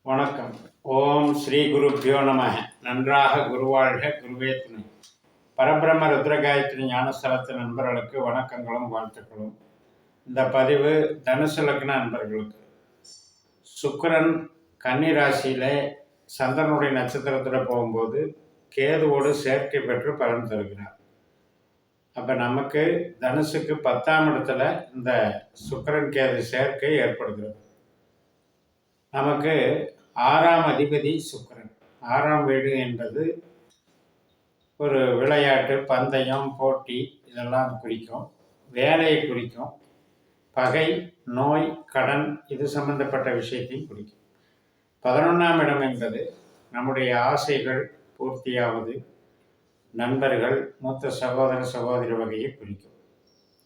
வணக்கம். ஓம் ஸ்ரீ குருப்பியோ நம. நன்றாக குருவாழ்க, குருவே துணை. பரபிரம்ம ருத்ரகாயத்ரி ஞானஸ்தலத்து நண்பர்களுக்கு வணக்கங்களும் வாழ்த்துக்களும். இந்த பதிவு தனுசு லக்ன நண்பர்களுக்கு. சுக்கிரன் கன்னி ராசியில சந்திரனுடைய நட்சத்திரத்தில் போகும்போது கேதுவோடு சேர்க்கை பெற்று பலன் தருகிறார். அப்போ நமக்கு தனுசுக்கு 10ஆம் இடத்துல இந்த சுக்கிரன் கேது சேர்க்கை ஏற்படுகிறது. நமக்கு 6ஆம் அதிபதி சுக்கிரன். 6ஆம் வீடு என்பது ஒரு விளையாட்டு, பந்தயம், போட்டி இதெல்லாம் குறிக்கும். வேலையை குறிக்கும். பகை, நோய், கடன் இது சம்பந்தப்பட்ட விஷயத்தையும் குறிக்கும். 11ஆம் இடம் என்பது நம்முடைய ஆசைகள் பூர்த்தியாவது, நண்பர்கள், மூத்த சகோதர சகோதரி வகையை குறிக்கும்.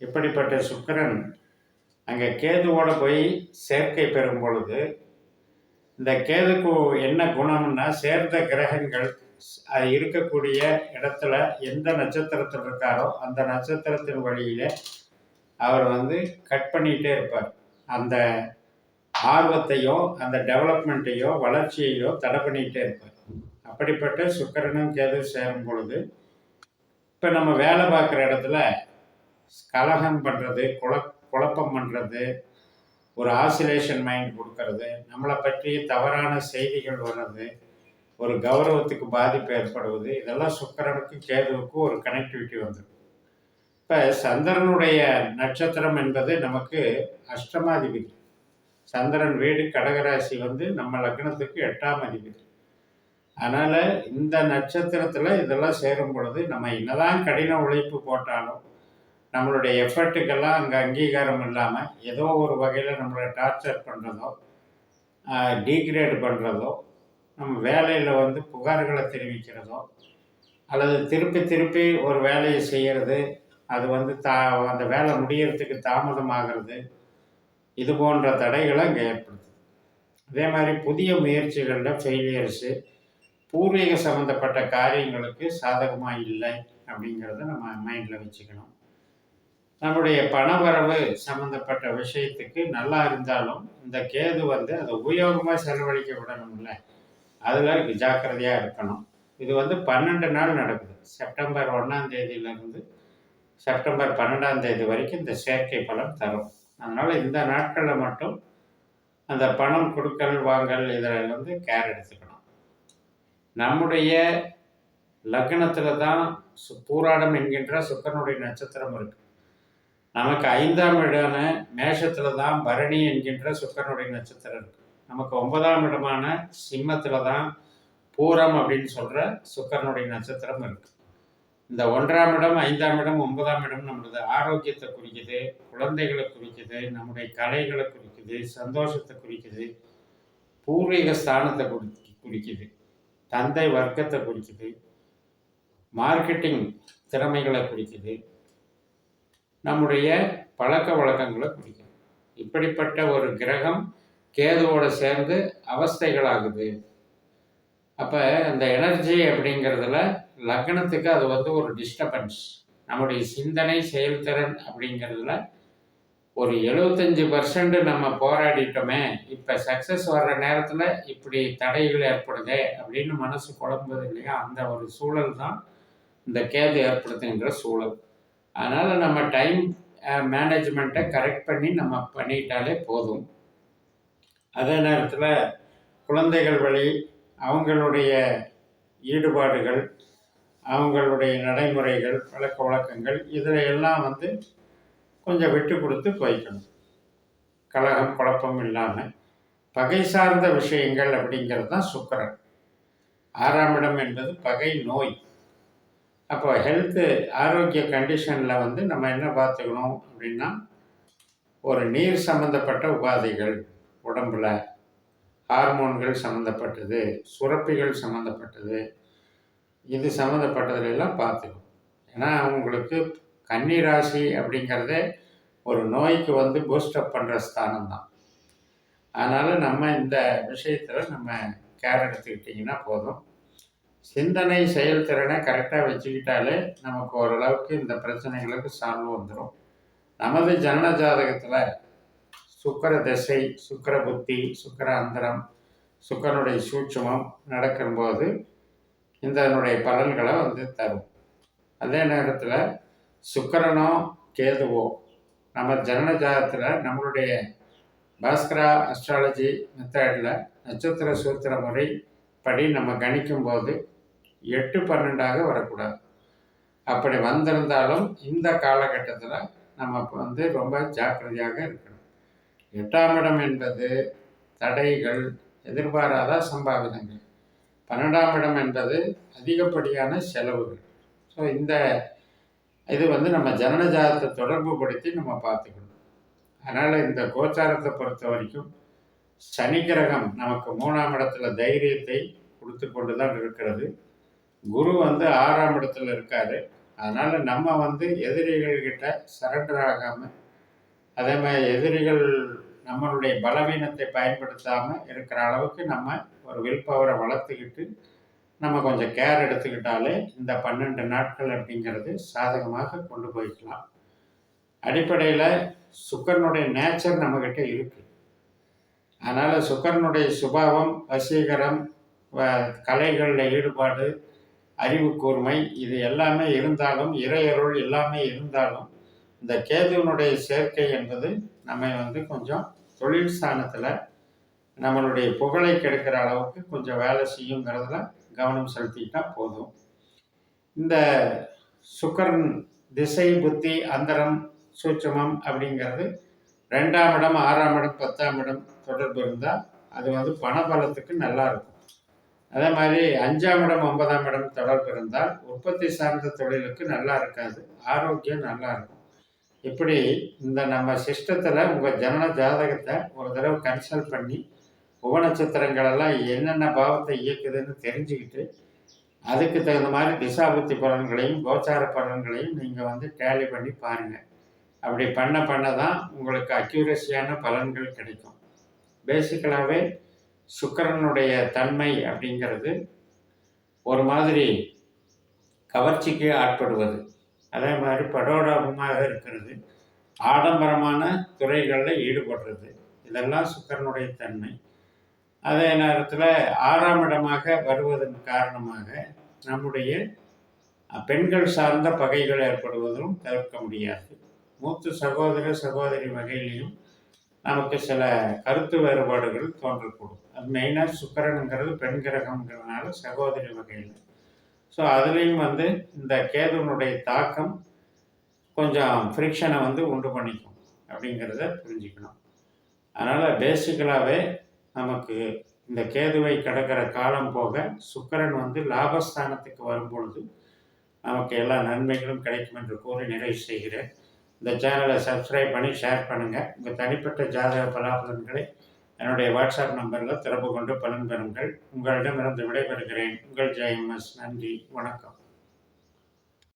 இப்படிப்பட்ட சுக்கிரன் அங்கே கேதுவோடு போய் சேர்க்கை பெறும் பொழுது இந்த கேதுக்கு என்ன குணம்னா, சேர்ந்த கிரகங்கள் அது இருக்கக்கூடிய இடத்துல எந்த நட்சத்திரத்தில் இருக்காரோ அந்த நட்சத்திரத்தின் வழியில அவர் கட் பண்ணிகிட்டே இருப்பார். அந்த ஆர்வத்தையோ அந்த டெவலப்மெண்ட்டையோ வளர்ச்சியையோ தடை பண்ணிக்கிட்டே இருப்பார். அப்படிப்பட்ட சுக்கிரனும் கேது சேரும் பொழுது இப்போ நம்ம வேலை பார்க்குற இடத்துல கலகம் பண்ணுறது, குழப்பம் பண்ணுறது, ஒரு ஆசிலேஷன் மைண்ட் கொடுக்கறது, நம்மளை பற்றி தவறான செய்திகள் வர்றது, ஒரு கௌரவத்துக்கு பாதிப்பு ஏற்படுவது, இதெல்லாம் சுக்கிரனுக்கு கேதுவுக்கு ஒரு கனெக்டிவிட்டி வந்துடும். இப்போ சந்திரனுடைய நட்சத்திரம் என்பது நமக்கு அஷ்டமாதிபதி. சந்திரன் வீடு கடகராசி நம்ம லக்னத்துக்கு 8ஆம் அதிபதி. அதனால் இந்த நட்சத்திரத்தில் இதெல்லாம் சேரும் பொழுது நம்ம என்னதான் கடின உழைப்பு போட்டாலும் நம்மளுடைய எஃபர்ட்டுக்கெல்லாம் அங்கே அங்கீகாரம் இல்லாமல் ஏதோ ஒரு வகையில் நம்மளை டார்ச்சர் பண்ணுறதோ, டீக்ரேட் பண்ணுறதோ, நம்ம வேலையில் புகார்களை தெரிவிக்கிறதோ, அல்லது திருப்பி திருப்பி ஒரு வேலையை செய்கிறது, அது அந்த வேலை முடியறதுக்கு தாமதமாகிறது, இது போன்ற தடைகளை அங்கே ஏற்படுது. அதே மாதிரி புதிய முயற்சிகளில் ஃபெயிலியர்ஸு, பூர்வீக சம்மந்தப்பட்ட காரியங்களுக்கு சாதகமாக இல்லை அப்படிங்கிறத நம்ம மைண்டில் வச்சுக்கணும். நம்முடைய பணவரவு சம்மந்தப்பட்ட விஷயத்துக்கு நல்லா இருந்தாலும் இந்த கேது அதை உபயோகமாக செலவழிக்க விடணும்ல, அதில் ஜாக்கிரதையாக இருக்கணும். இது 12 நாள் நடக்குது. செப்டம்பர் 1ஆம் தேதியிலிருந்து செப்டம்பர் 12ஆம் தேதி வரைக்கும் இந்த சேர்க்கை பலன் தரும். அதனால் இந்த நாட்களில் மட்டும் அந்த பணம் கொடுக்கல் வாங்கல் இதில் கேர் எடுத்துக்கணும். நம்முடைய லக்னத்தில் தான் பூராடம் என்கின்ற சுக்கிரனுடைய நட்சத்திரம் இருக்குது. நமக்கு 5ஆம் இடமான மேஷத்தில் தான் பரணி என்கின்ற சுக்கிரனுடைய நட்சத்திரம் இருக்குது. நமக்கு 9ஆம் இடமான சிம்மத்தில் தான் பூரம் அப்படின்னு சொல்கிற சுக்கிரனுடைய நட்சத்திரம் இருக்குது. இந்த 1ஆம் இடம், 5ஆம் இடம், 9ஆம் இடம் நம்மளது ஆரோக்கியத்தை குறிக்குது, குழந்தைகளை குறிக்குது, நம்முடைய கலைகளை குறிக்குது, சந்தோஷத்தை குறிக்குது, பூர்வீக ஸ்தானத்தை குறிக்குது, தந்தை வர்க்கத்தை குறிக்குது, மார்க்கெட்டிங் திறமைகளை குறிக்குது, நம்முடைய பழக்க வழக்கங்களை குறிக்கும். இப்படிப்பட்ட ஒரு கிரகம் கேதுவோடு சேர்ந்து அவஸ்தைகளாகுது. அப்போ அந்த எனர்ஜி அப்படிங்கிறதுல லக்னத்துக்கு அது ஒரு டிஸ்டர்பன்ஸ். நம்முடைய சிந்தனை செயல்திறன் அப்படிங்கிறதுல ஒரு 75% நம்ம போராடிட்டோமே, இப்போ சக்ஸஸ் வர்ற நேரத்தில் இப்படி தடைகள் ஏற்படுதே அப்படின்னு மனசு குழம்புது இல்லையா, அந்த ஒரு சூழல் தான் இந்த கேது ஏற்படுத்துகின்ற சூழல். அதனால் நம்ம டைம் மேனேஜ்மெண்ட்டை கரெக்ட் பண்ணி நம்ம பண்ணிட்டாலே போதும். அதே நேரத்தில் குழந்தைகள் வழி அவங்களுடைய ஈடுபாடுகள், அவங்களுடைய நடைமுறைகள், பழக்க வழக்கங்கள் இதில் எல்லாம் கொஞ்சம் விட்டு கொடுத்து போய்க்கணும். கலகம் குழப்பம் இல்லாமல் பகை சார்ந்த விஷயங்கள் அப்படிங்கிறது தான் சுக்கிரன். 6ஆம் இடம் என்பது பகை, நோய். அப்போ ஹெல்த்து ஆரோக்கிய கண்டிஷனில் நம்ம என்ன பார்த்துக்கணும் அப்படின்னா, ஒரு நீர் சம்மந்தப்பட்ட உபாதைகள் உடம்பில், ஹார்மோன்கள் சம்மந்தப்பட்டது, சுரப்பிகள் சம்மந்தப்பட்டது, இது சம்மந்தப்பட்டதுலாம் பார்த்துக்கணும். ஏன்னா அவங்களுக்கு கன்னி ராசி அப்படிங்கிறதே ஒரு நோய்க்கு பூஸ்டப் பண்ணுற ஸ்தானம் தான். அதனால் நம்ம இந்த விஷயத்தில் நம்ம கேர் எடுத்துக்கிட்டிங்கன்னா போதும். சிந்தனை செயல்திறனை கரெக்டாக வச்சுக்கிட்டாலே நமக்கு ஓரளவுக்கு இந்த பிரச்சனைகளுக்கு சால்வ் வந்துடும். நமது ஜனன ஜாதகத்தில் சுக்கிர திசை, சுக்கிர புத்தி, சுக்கிர அந்தரம் சுக்கிரனுடைய சூட்சுமம் நடக்கும்போது இதனுடைய பலன்களை தரும். அதே நேரத்தில் சுக்கிரனோ கேதுவோ நம்ம ஜனன ஜாதகத்தில் நம்மளுடைய பாஸ்கரா அஸ்ட்ராலஜி மெத்தடில் நட்சத்திர சூத்திர முறை படி நம்ம கணிக்கும்போது 8-12 வரக்கூடாது. அப்படி வந்திருந்தாலும் இந்த காலகட்டத்தில் நம்ம ரொம்ப ஜாக்கிரதையாக இருக்கணும். 8ஆம் இடம் என்பது தடைகள், எதிர்பாராத சம்பாவிதங்கள். 12ஆம் இடம் என்பது அதிகப்படியான செலவுகள். ஸோ இது நம்ம ஜனன ஜாதகத்தை தொடர்பு படுத்தி நம்ம பார்த்துக்கணும். அதனால் இந்த கோச்சாரத்தை பொறுத்த வரைக்கும் சனி கிரகம் நமக்கு 3ஆம் இடத்துல தைரியத்தை கொடுத்து கொண்டு தான் இருக்கிறது. குரு 6ஆம் இடத்துல இருக்காரு. அதனால் நம்ம எதிரிகள்கிட்ட சரண்டர் ஆகாமல், அதே மாதிரி எதிரிகள் நம்மளுடைய பலவீனத்தை பயன்படுத்தாமல் இருக்கிற அளவுக்கு நம்ம ஒரு வில் பவரை வளர்த்துக்கிட்டு நம்ம கொஞ்சம் கேர் எடுத்துக்கிட்டாலே இந்த 12 நாட்கள் அப்படிங்கிறது சாதகமாக கொண்டு போய்க்கலாம். அடிப்படையில் சுக்கிரனுடைய நேச்சர் நம்மக்கிட்ட இருக்குது. அதனால் சுக்கிரனுடைய சுபாவம், வசீகரம், கலைகளில் ஈடுபாடு, அறிவு கூர்மை, இது எல்லாமே இருந்தாலும், இறையருள் எல்லாமே இருந்தாலும், இந்த கேதுவனுடைய சேர்க்கை என்பது நம்ம கொஞ்சம் தொழில் ஸ்தானத்தில் நம்மளுடைய புகழை கெடுக்கிற அளவுக்கு கொஞ்சம் வேலை செய்யுங்கிறதுல கவனம் செலுத்திக்கிட்டா போதும். இந்த சுக்கிரன் திசை, புத்தி, அந்தரம், சூட்சுமம் அப்படிங்கிறது 2ஆம் இடம், 6ஆம் இடம், 10ஆம் இடம் தொடர்பு இருந்தால் அது பணபலத்துக்கு நல்லா இருக்கும். அதே மாதிரி 5ஆம் இடம், 9ஆம் இடம் தொடர்பு இருந்தால் உற்பத்தி சார்ந்த தொழிலுக்கு நல்லா இருக்காது, ஆரோக்கியம் நல்லா இருக்கும். இப்படி இந்த நம்ம சிஸ்டத்தில் உங்கள் ஜனன ஜாதகத்தை ஒரு தடவை கன்சல்ட் பண்ணி உபநட்சத்திரங்களெல்லாம் என்னென்ன பாவத்தை இயக்குதுன்னு தெரிஞ்சுக்கிட்டு அதுக்கு தகுந்த மாதிரி திசாபுத்தி பலன்களையும் கோச்சார பலன்களையும் நீங்கள் டேலி பண்ணி பாருங்கள். அப்படி பண்ண தான் உங்களுக்கு அக்யூரஸியான பலன்கள் கிடைக்கும். பேசிக்கலாகவே சுக்கிரனுடைய தன்மை அப்படிங்கிறது ஒரு மாதிரி கவர்ச்சிக்கு ஆட்படுவது, அதே மாதிரி படோடமாக இருக்கிறது, ஆடம்பரமான துறைகளில் ஈடுபடுறது, இதெல்லாம் சுக்கிரனுடைய தன்மை. அதே நேரத்தில் 6ஆம் இடமாக வருவதன் காரணமாக நம்முடைய பெண்கள் சார்ந்த பகைகள் ஏற்படுவதும் தவிர்க்க முடியாது. மூத்த சகோதர சகோதரி வகையிலையும் நமக்கு சில கருத்து வேறுபாடுகள் தோன்றக்கூடும். அது மெயினாக சுக்கிரனுங்கிறது பெண் கிரகங்கிறதுனால சகோதரி வகையில். ஸோ அதுலேயும் இந்த கேதுவனுடைய தாக்கம் கொஞ்சம் ஃப்ரிக்ஷனை உண்டு பண்ணிக்கும் அப்படிங்கிறத புரிஞ்சுக்கணும். அதனால் பேசிக்கலாகவே நமக்கு இந்த கேதுவை கடக்கிற காலம் போக சுக்கிரன் லாபஸ்தானத்துக்கு வரும்பொழுது நமக்கு எல்லா நன்மைகளும் கிடைக்கும் என்று கூறி நிறைவு செய்கிறேன். இந்த சேனலை சப்ஸ்கிரைப் பண்ணி ஷேர் பண்ணுங்கள். உங்கள் தனிப்பட்ட ஜாதக பலாபலன்களை என்னுடைய வாட்ஸ்அப் நம்பரில் தொடர்பு கொண்டு பலன் பெறுங்கள். உங்களிடமிருந்து விடைபெறுகிறேன். உங்கள் ஜெயம்எஸ். நன்றி, வணக்கம்.